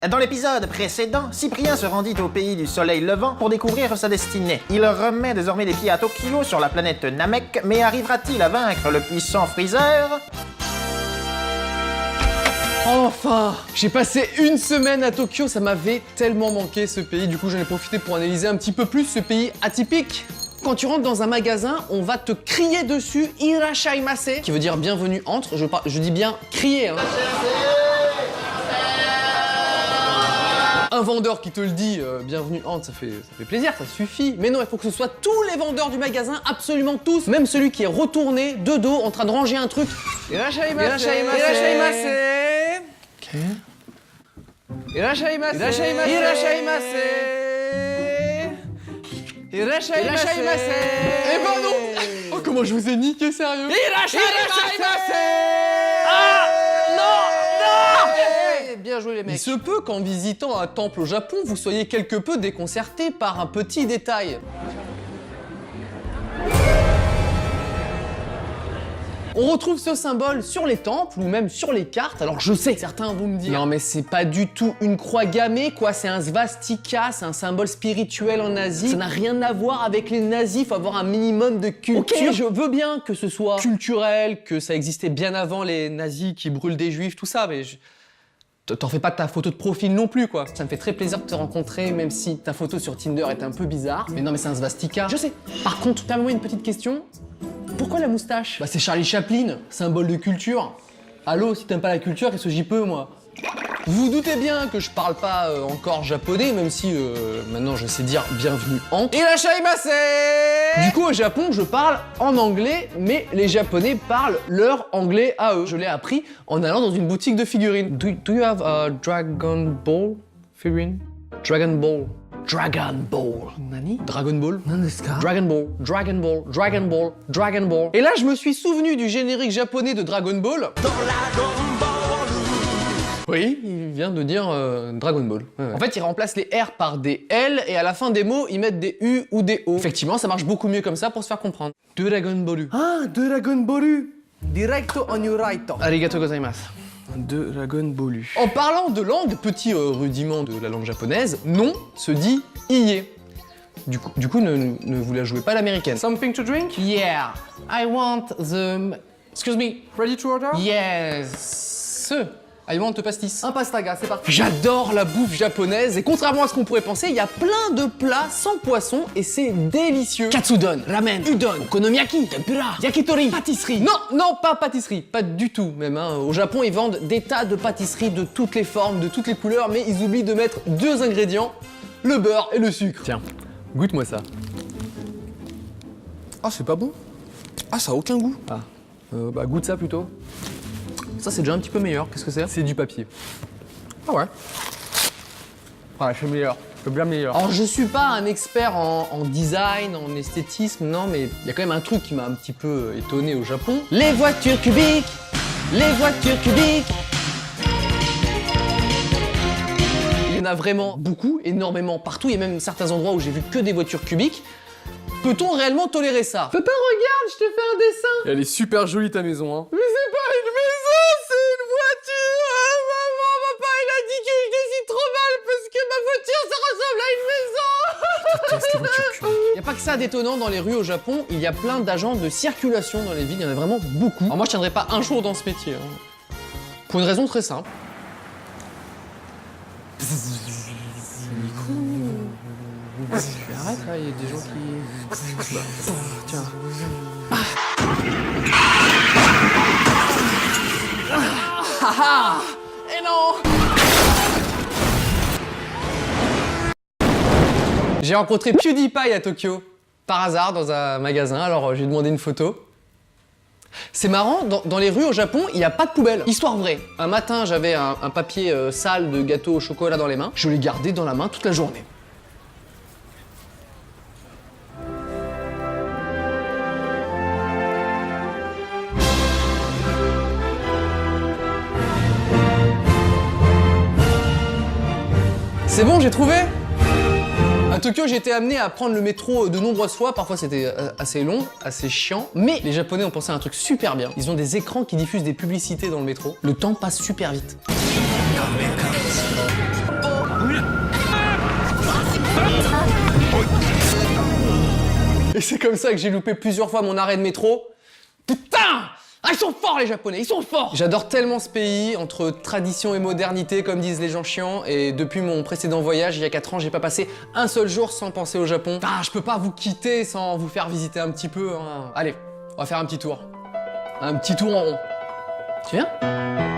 Dans l'épisode précédent, Cyprien se rendit au pays du soleil levant pour découvrir sa destinée. Il remet désormais les pieds à Tokyo sur la planète Namek, mais arrivera-t-il à vaincre le puissant Freezer? Enfin! J'ai passé une semaine à Tokyo, ça m'avait tellement manqué ce pays, du coup j'en ai profité pour analyser un petit peu plus ce pays atypique. Quand tu rentres dans un magasin, on va te crier dessus « Irashaimase » qui veut dire « bienvenue entre », je dis bien « crier ». Hein. Un vendeur qui te le dit bienvenue entre, ça fait plaisir, ça suffit. Mais non, il faut que ce soit tous les vendeurs du magasin, absolument tous. Même celui qui est retourné de dos en train de ranger un truc. Irashaimase. Irashaimase. Irashaimase. Ok. Irashaimase. Irashaimase. Irashaimase. Irashaimase. Eh ben non. Oh, comment je vous ai niqué, sérieux. Irashaimase. Ah non. Bien joué les mecs. Il se peut qu'en visitant un temple au Japon, vous soyez quelque peu déconcerté par un petit détail. On retrouve ce symbole sur les temples ou même sur les cartes. Alors je sais, certains vont me dire non mais c'est pas du tout une croix gammée quoi, c'est un svastika, c'est un symbole spirituel en Asie. Ça n'a rien à voir avec les nazis, faut avoir un minimum de culture. Ok, je veux bien que ce soit culturel, que ça existait bien avant les nazis qui brûlent des juifs, tout ça, mais t'en fais pas de ta photo de profil non plus, quoi. Ça me fait très plaisir de te rencontrer, même si ta photo sur Tinder est un peu bizarre. Mais non, mais c'est un svastika. Je sais. Par contre, permets-moi une petite question. Pourquoi la moustache? Bah, c'est Charlie Chaplin, symbole de culture. Allô, si t'aimes pas la culture, qu'est-ce que j'y peux, moi? Vous vous doutez bien que je parle pas encore japonais, même si maintenant je sais dire bienvenue en. Irashaimase! Du coup, au Japon, je parle en anglais, mais les Japonais parlent leur anglais à eux. Je l'ai appris en allant dans une boutique de figurines. Do you have a Dragon Ball figurine? Dragon Ball. Dragon Ball. Nani? Dragon Ball? Dragon Ball, Dragon Ball, Dragon Ball, Dragon Ball. Et là, je me suis souvenu du générique japonais de Dragon Ball. Oui, il vient de dire Dragon Ball. Ouais. En fait, ils remplacent les R par des L et à la fin des mots, ils mettent des U ou des O. Effectivement, ça marche beaucoup mieux comme ça pour se faire comprendre. Dragon Ball. Ah, Dragon Ball. Directo on your right. Arigato gozaimasu. Dragon Ball. En parlant de langue, petit rudiment de la langue japonaise, non se dit iye. Du coup, ne vous la jouez pas l'américaine. Something to drink? Yeah. I want the... Excuse me. Ready to order? Yes. I want a pastis. Un pastaga, c'est parti. J'adore la bouffe japonaise et contrairement à ce qu'on pourrait penser, il y a plein de plats sans poisson et c'est délicieux. Katsudon, ramen, udon, okonomiyaki, tempura, yakitori, pâtisserie. Non, pas pâtisserie, pas du tout même. Hein. Au Japon, ils vendent des tas de pâtisseries de toutes les formes, de toutes les couleurs, mais ils oublient de mettre deux ingrédients, le beurre et le sucre. Tiens, goûte-moi ça. Ah, c'est pas bon. Ah, ça a aucun goût. Ah, bah goûte ça plutôt. Ça, c'est déjà un petit peu meilleur. Qu'est-ce que c'est? C'est du papier. Ah ouais. Ouais, c'est meilleur. C'est bien meilleur. Alors, je suis pas un expert en design, en esthétisme, non, mais il y a quand même un truc qui m'a un petit peu étonné au Japon. Les voitures cubiques! Les voitures cubiques! Il y en a vraiment beaucoup, énormément partout. Il y a même certains endroits où j'ai vu que des voitures cubiques. Peut-on réellement tolérer ça? Papa, regarde, je te fais un dessin! Elle est super jolie ta maison, hein. Mais c'est pas une maison, c'est une voiture! Maman, papa, il a dit que je dessine trop mal parce que ma voiture, ça ressemble à une maison! Il n'y a pas que ça d'étonnant dans les rues au Japon, il y a plein d'agents de circulation dans les villes, il y en a vraiment beaucoup. Alors moi, je tiendrai pas un jour dans ce métier, hein. Pour une raison très simple. Arrête là, il y a des gens qui... Tiens. Et non! J'ai rencontré PewDiePie à Tokyo, par hasard dans un magasin, alors j'ai demandé une photo. C'est marrant, dans les rues au Japon, il n'y a pas de poubelle. Histoire vraie. Un matin, j'avais un papier sale de gâteau au chocolat dans les mains. Je l'ai gardé dans la main toute la journée. C'est bon, j'ai trouvé! À Tokyo, j'ai été amené à prendre le métro de nombreuses fois. Parfois, c'était assez long, assez chiant. Mais les Japonais ont pensé à un truc super bien. Ils ont des écrans qui diffusent des publicités dans le métro. Le temps passe super vite. Et c'est comme ça que j'ai loupé plusieurs fois mon arrêt de métro. Putain! Ah, ils sont forts les Japonais, ils sont forts! J'adore tellement ce pays, entre tradition et modernité, comme disent les gens chiants, et depuis mon précédent voyage, il y a 4 ans, j'ai pas passé un seul jour sans penser au Japon. Ah, je peux pas vous quitter sans vous faire visiter un petit peu, hein. Allez, on va faire un petit tour. Un petit tour en rond. Tu viens?